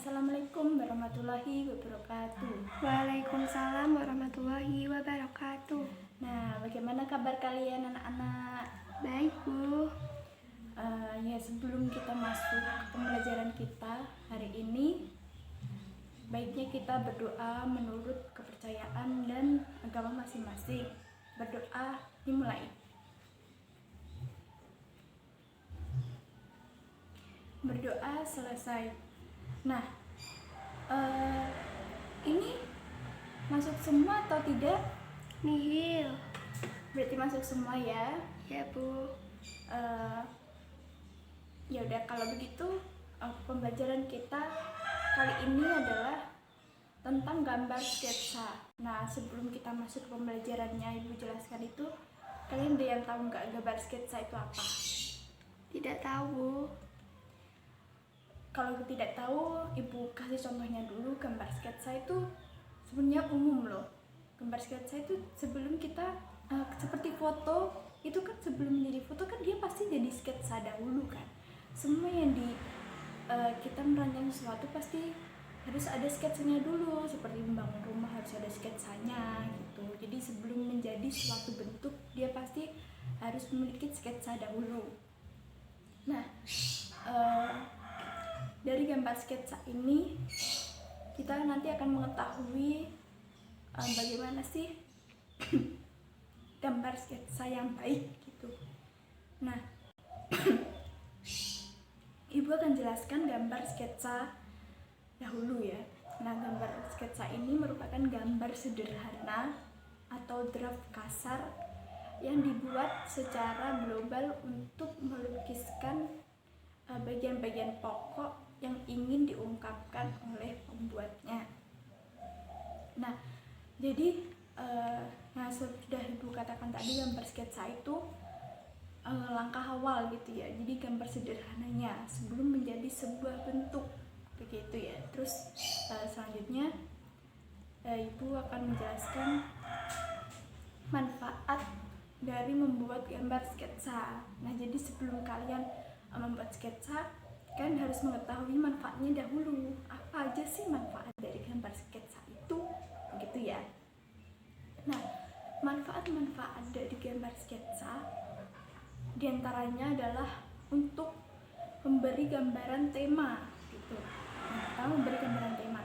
Assalamualaikum warahmatullahi wabarakatuh. Waalaikumsalam warahmatullahi wabarakatuh. Nah, bagaimana kabar kalian anak-anak? Baik, Bu. Ya, sebelum kita masuk ke pembelajaran kita hari ini, baiknya kita berdoa menurut kepercayaan dan agama masing-masing. Berdoa dimulai. Berdoa selesai. Nah, ini masuk semua atau tidak? Nihil. Berarti masuk semua ya. Ya, Bu. Ya udah, kalau begitu pembelajaran kita kali ini adalah tentang gambar sketsa. Nah, sebelum kita masuk ke pembelajarannya, Ibu jelaskan itu. Kalian ada yang tahu nggak gambar sketsa itu apa? Tidak tahu, Bu. Kalau tidak tahu, Ibu kasih contohnya dulu. Gambar sketsa itu sebenarnya umum loh. Gambar sketsa itu sebelum kita seperti foto, itu kan sebelum menjadi foto kan dia pasti jadi sketsa dahulu kan. Semua yang kita merancang sesuatu pasti harus ada sketsanya dulu. Seperti membangun rumah harus ada sketsanya gitu. Jadi sebelum menjadi suatu bentuk, dia pasti harus memiliki sketsa dahulu. Nah, dari gambar sketsa ini kita nanti akan mengetahui bagaimana sih gambar sketsa yang baik gitu. Nah, Ibu akan jelaskan gambar sketsa dahulu ya. Nah, gambar sketsa ini merupakan gambar sederhana atau draft kasar yang dibuat secara global untuk melukiskan bagian-bagian pokok yang ingin diungkapkan oleh pembuatnya. Nah, jadi nah sudah Ibu katakan tadi, gambar sketsa itu langkah awal gitu ya. Jadi gambar sederhananya sebelum menjadi sebuah bentuk begitu ya. Terus selanjutnya Ibu akan menjelaskan manfaat dari membuat gambar sketsa. Nah, jadi sebelum kalian membuat sketsa, kan harus mengetahui manfaatnya dahulu. Apa aja sih manfaat dari gambar sketsa itu? Begitu ya. Nah, manfaat-manfaat dari gambar sketsa diantaranya adalah untuk memberi gambaran tema gitu. Nah, memberi gambaran tema.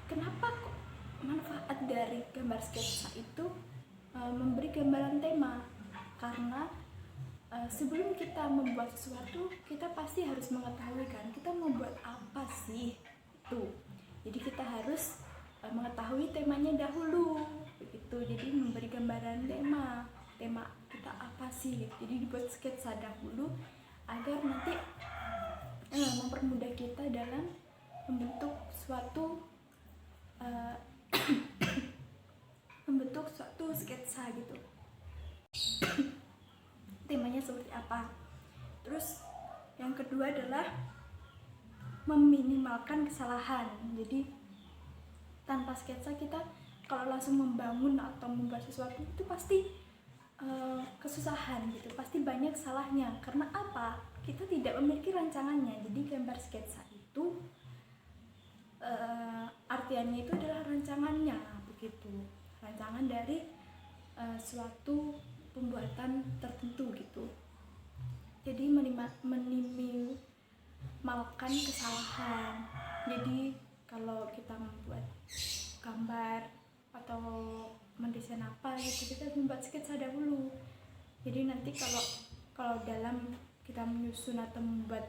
Kenapa kok manfaat dari gambar sketsa itu memberi gambaran tema? Karena sebelum kita membuat sesuatu, kita pasti harus mengetahui kan, kita mau buat apa sih itu. Jadi kita harus mengetahui temanya dahulu begitu. Jadi memberi gambaran tema kita apa sih. Jadi dibuat sketsa dahulu agar nanti mempermudah kita dalam membentuk suatu membentuk suatu sketsa gitu. Temanya seperti apa. Terus yang kedua adalah meminimalkan kesalahan. Jadi tanpa sketsa kita kalau langsung membangun atau membuat sesuatu itu pasti kesusahan gitu, pasti banyak salahnya. Karena apa? Kita tidak memiliki rancangannya. Jadi gambar sketsa itu artiannya itu adalah rancangannya begitu, rancangan dari suatu pembuatan tertentu gitu. Jadi meminimalkan kesalahan. Jadi kalau kita membuat gambar atau mendesain apa gitu, kita membuat sketsa dahulu. Jadi nanti kalau dalam kita menyusun atau membuat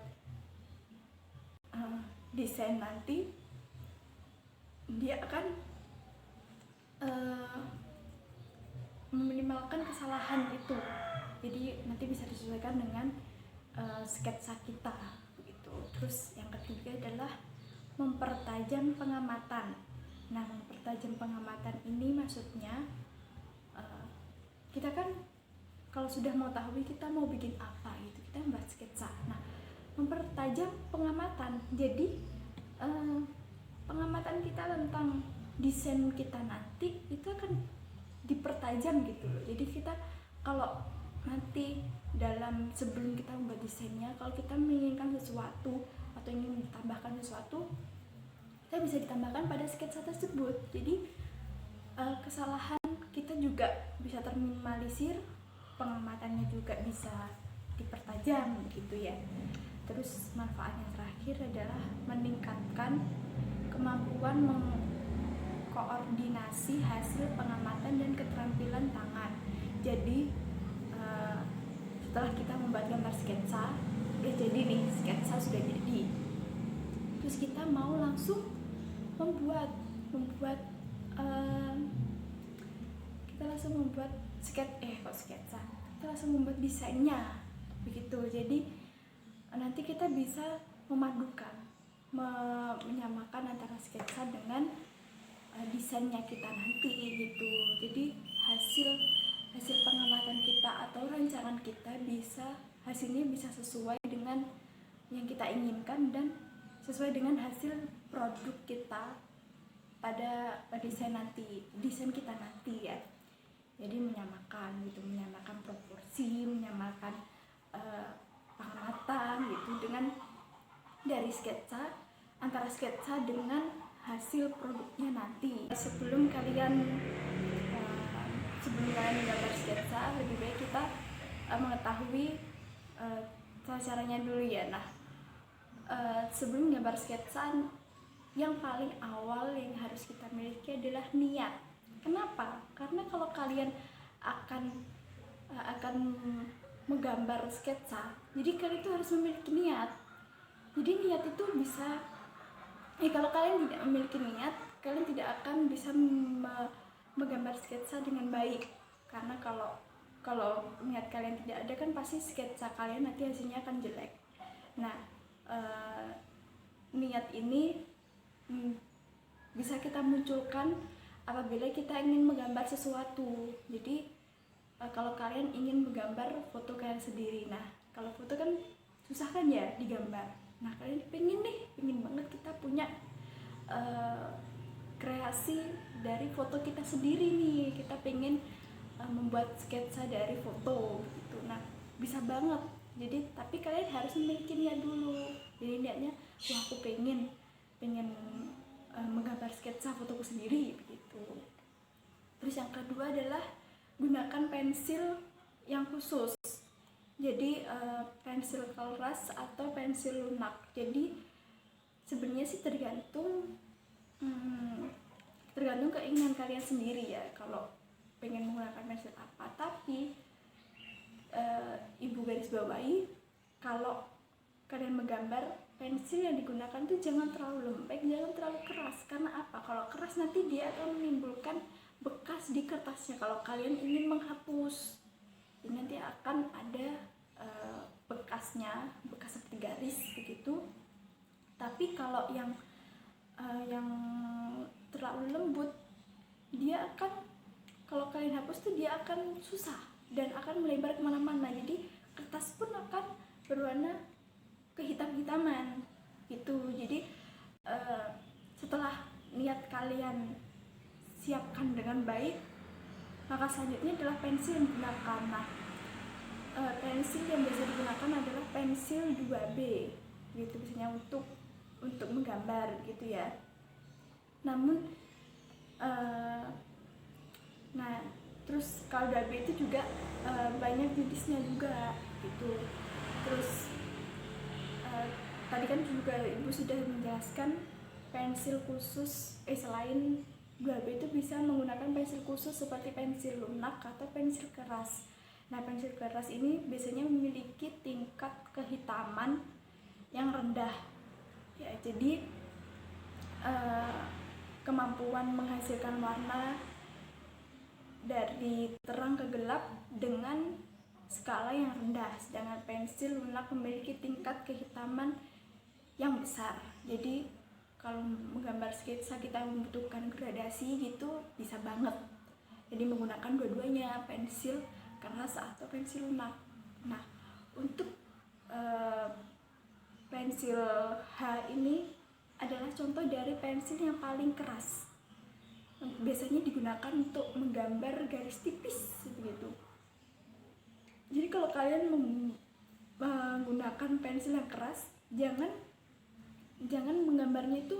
desain nanti, dia akan meminimalkan kesalahan itu. Jadi nanti bisa disesuaikan dengan sketsa kita begitu. Terus yang ketiga adalah mempertajam pengamatan. Nah, mempertajam pengamatan ini maksudnya kita kan kalau sudah mengetahui kita mau bikin apa gitu, kita membuat sketsa. Nah, mempertajam pengamatan. Jadi pengamatan kita tentang desain kita nanti itu akan dipertajam gitu loh. Jadi kita kalau nanti dalam sebelum kita membuat desainnya, kalau kita menginginkan sesuatu atau ingin menambahkan sesuatu, tapi bisa ditambahkan pada sketsa tersebut. Jadi kesalahan kita juga bisa terminimalisir, pengamatannya juga bisa dipertajam gitu ya. Terus manfaat yang terakhir adalah meningkatkan kemampuan mengkoordinasi hasil pengamatan dan keterampilan tangan. Jadi setelah kita membuat gambar sketsa, udah jadi nih, sketsa sudah jadi, terus kita mau langsung membuat kita langsung membuat sketsa, kita langsung membuat desainnya begitu. Jadi nanti kita bisa memadukan, menyamakan antara sketsa dengan desainnya kita nanti gitu. Jadi hasil pengamatan kita atau rancangan kita hasilnya bisa sesuai dengan yang kita inginkan dan sesuai dengan hasil produk kita pada desain kita nanti ya. Jadi menyamakan proporsi, menyamakan pengamatan gitu dengan dari sketsa, antara sketsa dengan hasil produknya nanti. Sebelum kalian menggambar sketsa, lebih baik kita mengetahui caranya dulu ya. Nah, sebelum gambar sketsa, yang paling awal yang harus kita miliki adalah niat. Kenapa? Karena kalau kalian akan menggambar sketsa, jadi kalian itu harus memiliki niat. Jadi niat itu bisa, kalau kalian tidak memiliki niat, kalian tidak akan bisa menggambar sketsa dengan baik. Karena kalau niat kalian tidak ada, kan pasti sketsa kalian nanti hasilnya akan jelek. Nah, niat ini bisa kita munculkan apabila kita ingin menggambar sesuatu. Jadi kalau kalian ingin menggambar foto kalian sendiri, nah kalau foto kan susah kan ya digambar. Nah kalian pengen banget kita punya kreasi dari foto kita sendiri nih, kita pengen membuat sketsa dari foto gitu. Nah bisa banget. Jadi tapi kalian harus memiliki niat dulu. Jadi niatnya, wah aku pengen menggambar sketsa fotoku sendiri begitu. Terus yang kedua adalah gunakan pensil yang khusus. Jadi pensil keras atau pensil lunak. Jadi sebenarnya sih tergantung keinginan kalian sendiri ya, kalau pengen menggunakan pensil apa. Tapi ibu garis bawahi, kalau kalian menggambar, pensil yang digunakan itu jangan terlalu lembek, jangan terlalu keras. Karena apa? Kalau keras nanti dia akan menimbulkan bekas di kertasnya. Kalau kalian ingin menghapus, ini nanti akan ada bekasnya, bekas seperti garis begitu. Tapi kalau yang terlalu lembut, dia akan, kalau kalian hapus tuh dia akan susah dan akan melebar kemana-mana. Jadi kertas pun akan berwarna kehitam-hitaman gitu. Jadi setelah niat kalian siapkan dengan baik, maka selanjutnya adalah pensil yang digunakan. Nah, pensil yang biasa digunakan adalah pensil 2B gitu, biasanya untuk menggambar gitu ya. Namun terus kalau 2B itu juga banyak jenisnya juga gitu. Terus tadi kan juga ibu sudah menjelaskan pensil khusus, selain 2B itu bisa menggunakan pensil khusus seperti pensil lunak atau pensil keras. Nah pensil keras ini biasanya memiliki tingkat kehitaman yang rendah ya, jadi kemampuan menghasilkan warna dari terang ke gelap dengan skala yang rendah. Sedangkan pensil lunak memiliki tingkat kehitaman yang besar. Jadi kalau menggambar sketsa kita membutuhkan gradasi gitu, bisa banget. Jadi menggunakan dua-duanya, pensil keras atau pensil lunak. Nah untuk pensil H ini adalah contoh dari pensil yang paling keras. Biasanya digunakan untuk menggambar garis tipis begitu. Jadi kalau kalian menggunakan pensil yang keras, jangan menggambarnya itu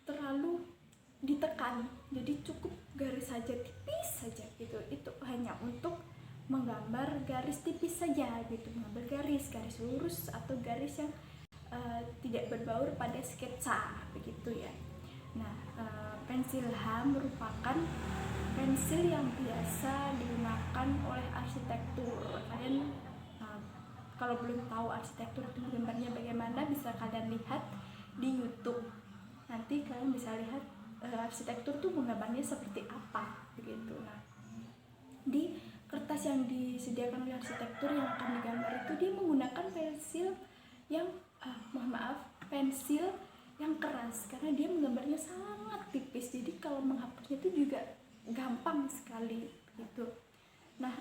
terlalu ditekan, jadi cukup garis saja, tipis saja gitu. Itu hanya untuk menggambar garis tipis saja gitu, menggambar garis lurus atau garis yang tidak berbaur pada sketsa begitu ya. Nah, pensil H merupakan pensil yang biasa digunakan oleh arsitektur. Kalian kalau belum tahu arsitektur itu gambarnya bagaimana, bisa kalian lihat di YouTube. Nanti kalian bisa lihat arsitektur tuh menggambarnya seperti apa begitu. Nah, di kertas yang disediakan oleh arsitektur yang akan digambar itu dia menggunakan pensil yang pensil yang keras, karena dia menggambarnya sangat tipis, jadi kalau menghapusnya itu juga gampang sekali gitu. Nah,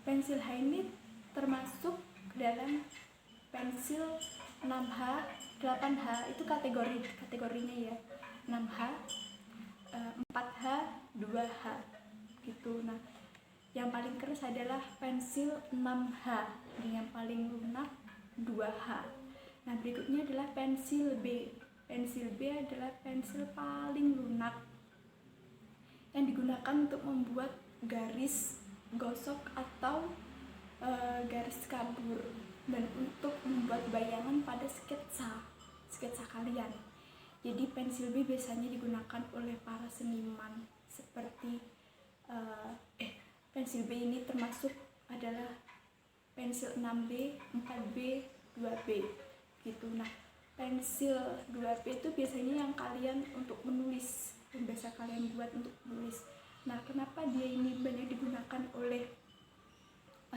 pensil H ini termasuk ke dalam pensil 6H, 8H, itu kategorinya ya, 6H, 4H, 2H gitu. Nah, yang paling keras adalah pensil 6H dan yang paling lunak 2H. Nah, berikutnya adalah pensil B. Pensil B adalah pensil paling lunak yang digunakan untuk membuat garis gosok atau garis kabur, dan untuk membuat bayangan pada sketsa kalian. Jadi pensil B biasanya digunakan oleh para seniman seperti pensil B ini termasuk adalah pensil 6B, 4B, 2B gitu. Nah, pensil 2B itu biasanya yang kalian untuk menulis, yang biasa kalian buat untuk menulis. Nah, kenapa dia ini banyak digunakan oleh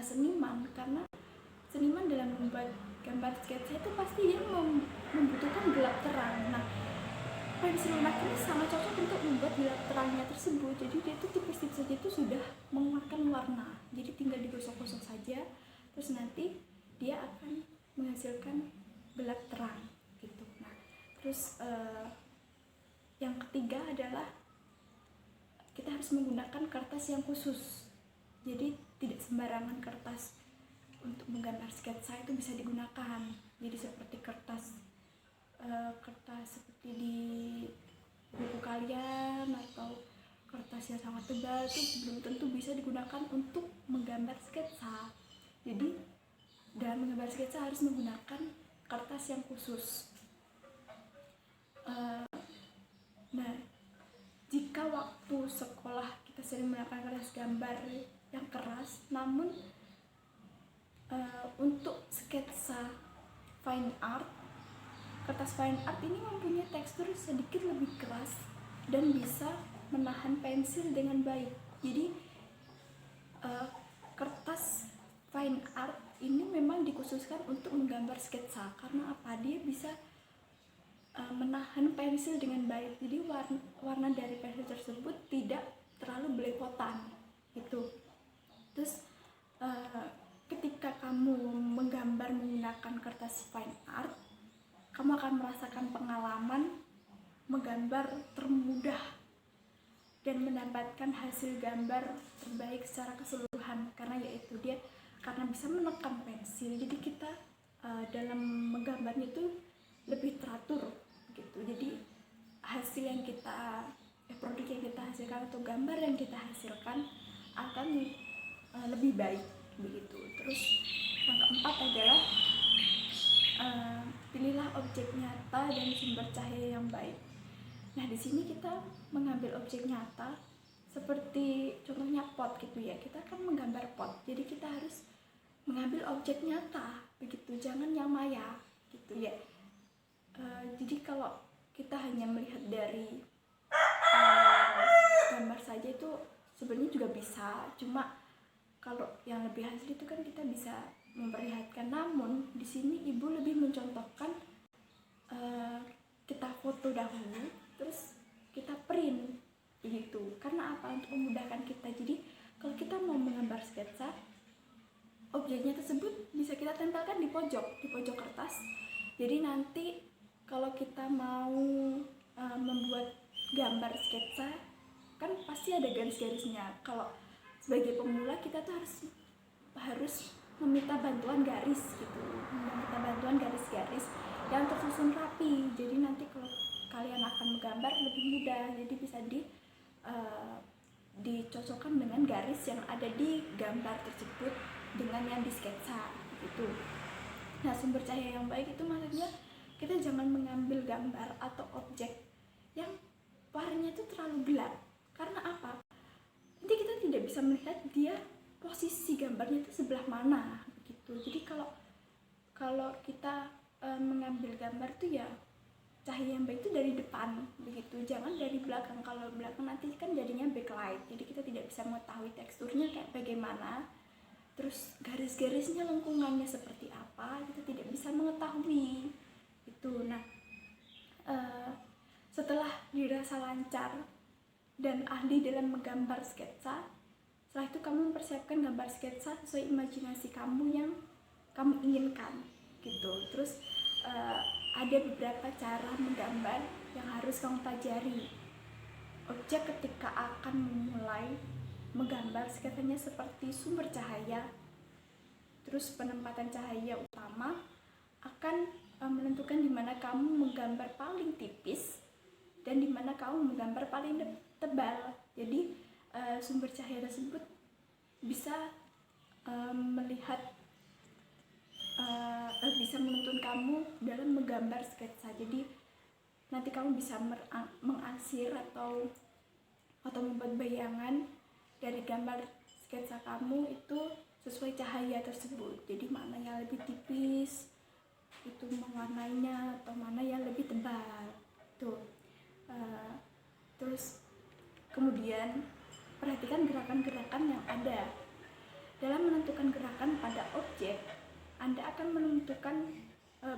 seniman? Karena seniman dalam membuat gambar sketsa itu pasti dia membutuhkan gelap terang. Nah, pensil lunak ini sangat cocok untuk membuat gelap terangnya tersebut. Jadi dia itu tipis-tipis saja itu sudah mengeluarkan warna. Jadi tinggal digosok-gosok saja, terus nanti dia akan menghasilkan gelap terang gitu. Nah, terus yang ketiga adalah kita harus menggunakan kertas yang khusus. Jadi tidak sembarangan kertas untuk menggambar sketsa itu bisa digunakan. Jadi seperti kertas seperti di buku kalian atau kertas yang sangat tebal itu belum tentu bisa digunakan untuk menggambar sketsa. Jadi dalam menggambar sketsa harus menggunakan kertas yang khusus. Nah, jika waktu sekolah kita sering menggunakan kertas gambar yang keras, namun untuk sketsa fine art, kertas fine art ini mempunyai tekstur sedikit lebih keras dan bisa menahan pensil dengan baik. Jadi kertas fine art ini memang dikhususkan untuk menggambar sketsa. Karena apa? Dia bisa menahan pensil dengan baik. Jadi warna dari pensil tersebut tidak terlalu belepotan gitu. Terus ketika kamu menggambar menggunakan kertas fine art, kamu akan merasakan pengalaman menggambar termudah dan mendapatkan hasil gambar terbaik secara keseluruhan, karena yaitu dia karena bisa menekan pensil. Jadi kita dalam menggambarnya itu lebih teratur gitu. Jadi hasil yang kita produk yang kita hasilkan atau gambar yang kita hasilkan akan lebih baik begitu. Terus yang keempat adalah pilihlah objek nyata dan sumber cahaya yang baik. Nah, di sini kita mengambil objek nyata seperti contohnya pot gitu ya. Kita akan menggambar pot. Jadi kita harus mengambil objek nyata begitu, jangan yang maya gitu ya. Jadi kalau kita hanya melihat dari gambar saja itu sebenarnya juga bisa, cuma kalau yang lebih hasil itu kan kita bisa memperlihatkan. Namun di sini ibu lebih mencontohkan kita foto dahulu terus kita print begitu. Karena apa? Untuk memudahkan kita. Jadi kalau kita mau menggambar sketsa, objeknya tersebut bisa kita tempelkan di pojok kertas. Jadi nanti kalau kita mau membuat gambar sketsa kan pasti ada garis-garisnya. Kalau sebagai pemula kita tuh harus meminta bantuan garis gitu, meminta bantuan garis-garis yang tersusun rapi. Jadi nanti kalau kalian akan menggambar lebih mudah. Jadi bisa dicocokkan dengan garis yang ada di gambar tersebut dengan yang di sketsa gitu. Nah, sumber cahaya yang baik itu maksudnya kita jangan mengambil gambar atau objek yang warnanya itu terlalu gelap. Karena apa? Nanti kita tidak bisa melihat dia posisi gambarnya itu sebelah mana begitu. Jadi kalau kita mengambil gambar itu ya cahaya yang baik itu dari depan begitu, jangan dari belakang. Kalau belakang nanti kan jadinya backlight, jadi kita tidak bisa mengetahui teksturnya kayak bagaimana, terus garis-garisnya lengkungannya seperti apa, kita tidak bisa mengetahui itu. Nah, setelah dirasa lancar dan ahli dalam menggambar sketsa, setelah itu kamu mempersiapkan gambar sketsa sesuai imajinasi kamu yang kamu inginkan gitu. Terus ada beberapa cara menggambar yang harus kamu pelajari. Objek ketika akan memulai menggambar sketsanya seperti sumber cahaya, terus penempatan cahaya utama akan menentukan di mana kamu menggambar paling tipis dan di mana kamu menggambar paling tebal. Jadi sumber cahaya tersebut bisa bisa menuntun kamu dalam menggambar sketsa. Jadi nanti kamu bisa mengarsir atau membuat bayangan dari gambar sketsa kamu itu sesuai cahaya tersebut. Jadi mana yang lebih tipis itu mewarnainya atau mana yang lebih tebal tuh. Terus kemudian perhatikan gerakan-gerakan yang ada. Dalam menentukan gerakan pada objek, Anda akan menentukan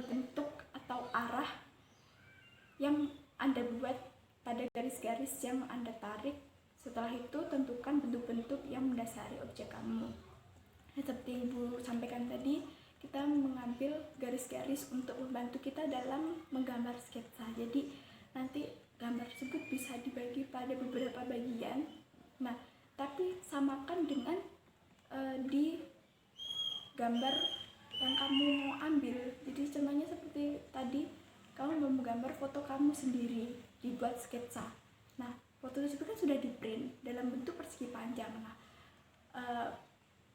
bentuk atau arah yang Anda buat pada garis-garis yang Anda tarik. Setelah itu tentukan bentuk-bentuk yang mendasari objek kamu. Seperti Ibu sampaikan tadi, kita mengambil garis-garis untuk membantu kita dalam menggambar sketsa. Jadi nanti gambar tersebut bisa dibagi pada beberapa bagian. Nah, tapi samakan dengan di gambar yang kamu mau ambil. Jadi contohnya seperti tadi, kamu mau menggambar foto kamu sendiri, dibuat sketsa. Nah, foto tersebut kan sudah di print dalam bentuk persegi panjang. Nah,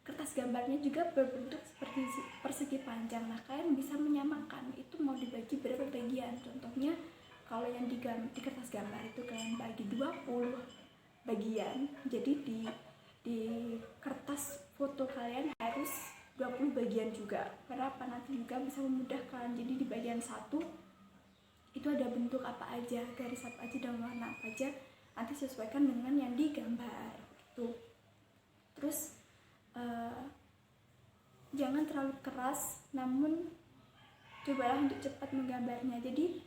kertas gambarnya juga berbentuk seperti persegi panjang. Nah, kalian bisa menyamakan itu mau dibagi berapa bagian. Contohnya kalau yang di kertas gambar itu kalian bagi 20 bagian. Jadi di kertas foto kalian harus 20 bagian juga. Kenapa? Nanti juga bisa memudahkan. Jadi di bagian 1 itu ada bentuk apa aja, garis apa aja, dan warna apa aja. Nanti sesuaikan dengan yang digambar gitu. Terus jangan terlalu keras, namun cobalah untuk cepat menggambarnya. Jadi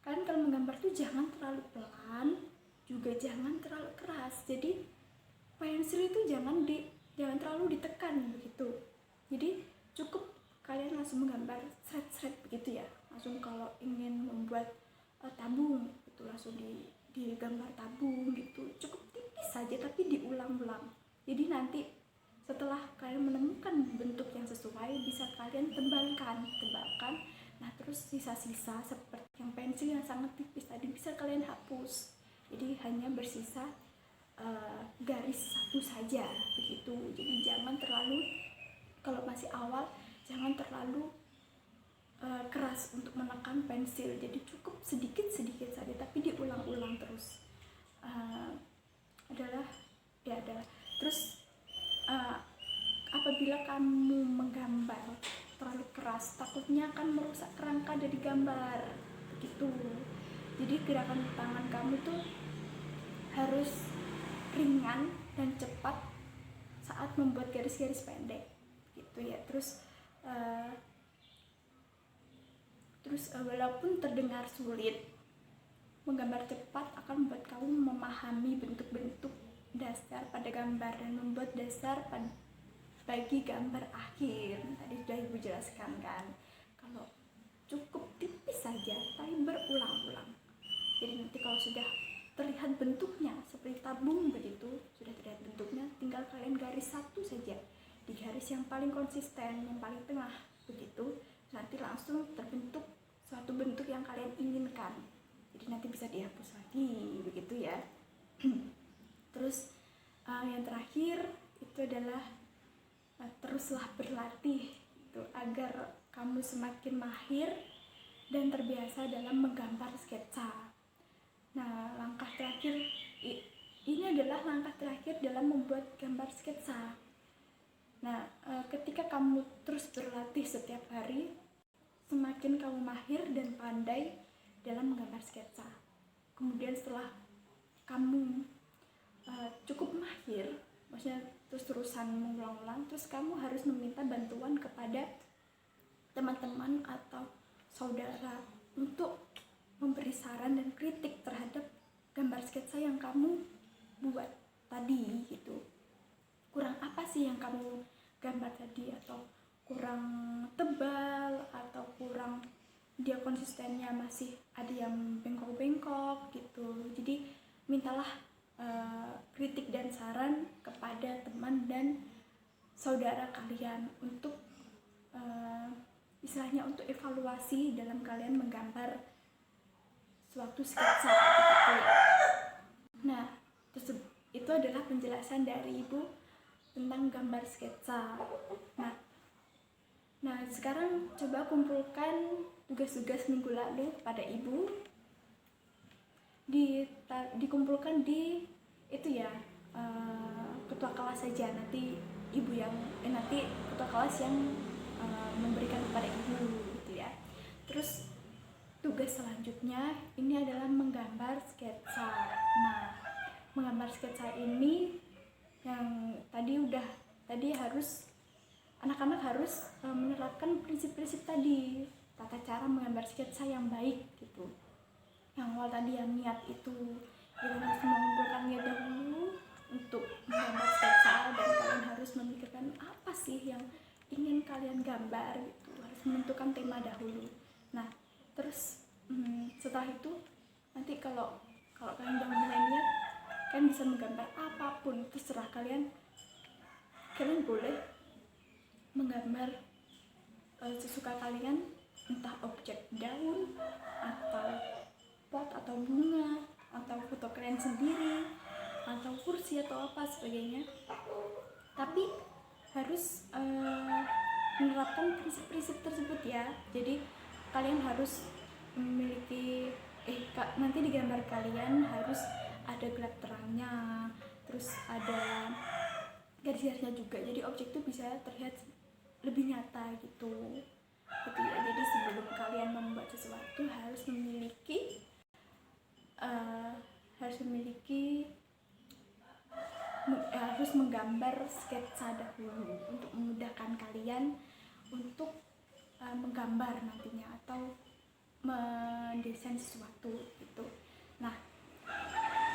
kalian kalau menggambar tuh jangan terlalu pelan, juga jangan terlalu keras. Jadi pensil itu jangan terlalu ditekan begitu. Jadi cukup kalian langsung menggambar seret-seret begitu ya. Langsung kalau ingin membuat tabung itu langsung digambar tabung gitu. Cukup tipis saja tapi diulang-ulang. Jadi nanti setelah kalian menemukan bentuk yang sesuai, bisa kalian tebalkan. Nah, terus sisa-sisa seperti yang pensil yang sangat tipis tadi bisa kalian hapus. Jadi hanya bersisa garis satu saja begitu. Jadi jangan terlalu, kalau masih awal jangan terlalu keras untuk menekan pensil. Jadi cukup sedikit-sedikit saja tapi diulang-ulang terus. Terus apabila kamu menggambar terlalu keras, takutnya akan merusak kerangka dari gambar begitu. Jadi gerakan tangan kamu tuh harus ringan dan cepat saat membuat garis-garis pendek gitu ya. Terus walaupun terdengar sulit, menggambar cepat akan membuat kamu memahami bentuk-bentuk dasar pada gambar dan membuat dasar bagi gambar akhir. Tadi sudah Ibu jelaskan kan, kalau cukup tipis saja tapi berulang-ulang. Jadi nanti kalau sudah terlihat bentuknya seperti tabung begitu, sudah terlihat bentuknya, tinggal kalian garis satu saja di garis yang paling konsisten, yang paling tengah begitu. Nanti langsung terbentuk suatu bentuk yang kalian inginkan jadi nanti bisa dihapus lagi begitu ya. Terus yang terakhir itu adalah teruslah berlatih itu agar kamu semakin mahir dan terbiasa dalam menggambar sketsa. Nah, langkah terakhir ini adalah langkah terakhir dalam membuat gambar sketsa. Nah, ketika kamu terus berlatih setiap hari, semakin kamu mahir dan pandai dalam menggambar sketsa. Kemudian setelah kamu cukup mahir, maksudnya terus-terusan mengulang-ulang, terus kamu harus meminta bantuan kepada teman-teman atau saudara untuk memberi saran dan kritik terhadap gambar sketsa yang kamu buat tadi gitu. Kurang apa sih yang kamu gambar tadi, atau kurang tebal, atau kurang dia konsistennya masih ada yang bengkok-bengkok gitu. Jadi mintalah kritik dan saran kepada teman dan saudara kalian untuk istilahnya untuk evaluasi dalam kalian menggambar suatu sketsa gitu ya. Nah, itu adalah penjelasan dari Ibu tentang gambar sketsa. Nah, sekarang coba kumpulkan tugas-tugas minggu lalu pada Ibu, dikumpulkan di itu ya, ketua kelas saja, nanti Ibu yang nanti ketua kelas yang memberikan kepada Ibu gitu ya. Terus tugas selanjutnya ini adalah menggambar sketsa. Nah, menggambar sketsa ini yang tadi harus anak-anak harus menerapkan prinsip-prinsip tadi, tata cara menggambar sketsa yang baik gitu. Yang awal tadi yang niat itu kita harus mengumpulkan niat dahulu untuk menggambar sketsa, dan kalian harus memikirkan apa sih yang ingin kalian gambar gitu, harus menentukan tema dahulu. Nah, terus setelah itu nanti kalau kalian udah mulai niat, kalian bisa menggambar apapun, terserah kalian boleh menggambar sesuka kalian, entah objek daun atau pot atau bunga atau foto kalian sendiri atau kursi atau apa sebagainya, tapi harus menerapkan prinsip-prinsip tersebut ya. Jadi kalian harus memiliki nanti di gambar kalian harus ada gelap terangnya, terus ada garis-garisnya juga, jadi objek itu bisa terlihat lebih nyata gitu ya. Jadi sebelum kalian membuat sesuatu harus menggambar sketsa dahulu untuk memudahkan kalian untuk menggambar nantinya atau mendesain sesuatu gitu. Nah,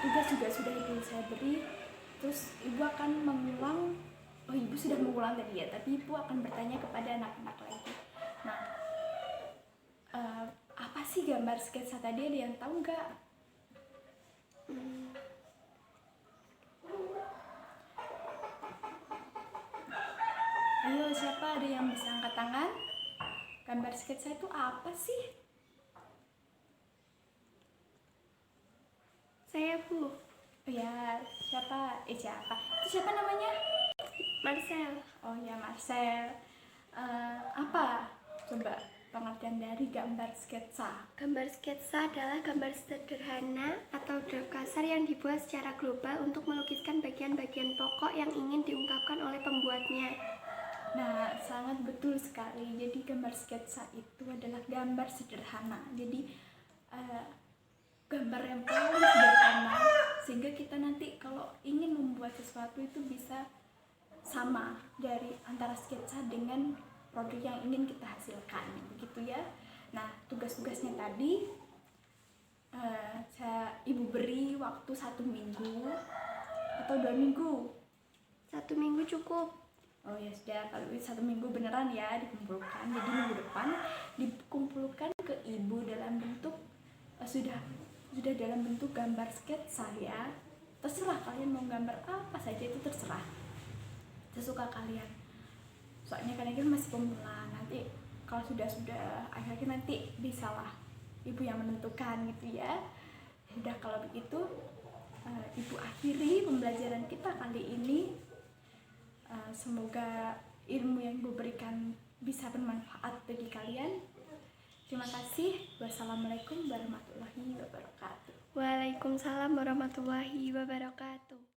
tugas juga sudah Ibu saya beri, terus Ibu akan mengulang. Ibu sudah mengulang tadi ya, tapi Ibu akan bertanya kepada anak-anak lagi. Nah, apa sih gambar sketsa tadi, ada yang tahu nggak? Ayo, siapa ada yang bisa angkat tangan? Gambar sketsa itu apa sih? Saya, Bu. Oh ya, siapa? Siapa? Itu siapa namanya? Marcel. Oh ya, Marcel. Apa? Coba pengertian dari gambar sketsa. Gambar sketsa adalah gambar sederhana atau draft kasar yang dibuat secara global untuk melukiskan bagian-bagian pokok yang ingin diungkapkan oleh pembuatnya. Nah, sangat betul sekali. Jadi gambar sketsa itu adalah gambar sederhana. Jadi gambar yang paling sederhana, sehingga kita nanti kalau ingin membuat sesuatu itu bisa sama dari antara sketsa dengan produk yang ingin kita hasilkan, begitu ya. Nah, tugas-tugasnya tadi Ibu beri waktu 1 minggu atau 2 minggu. 1 minggu cukup. Oh ya sudah, kalau 1 minggu beneran ya dikumpulkan. Jadi minggu depan dikumpulkan ke Ibu dalam bentuk sudah dalam bentuk gambar sketsa ya. Terserah kalian mau gambar apa saja, itu terserah, sesuka kalian. Soalnya kalian masih pemula, nanti kalau sudah akhirnya nanti bisalah ibu yang menentukan gitu ya. Udah kalau begitu ibu akhiri pembelajaran kita kali ini. Semoga ilmu yang ibu berikan bisa bermanfaat bagi kalian. Terima kasih. Wassalamualaikum warahmatullahi wabarakatuh. Waalaikumsalam warahmatullahi wabarakatuh.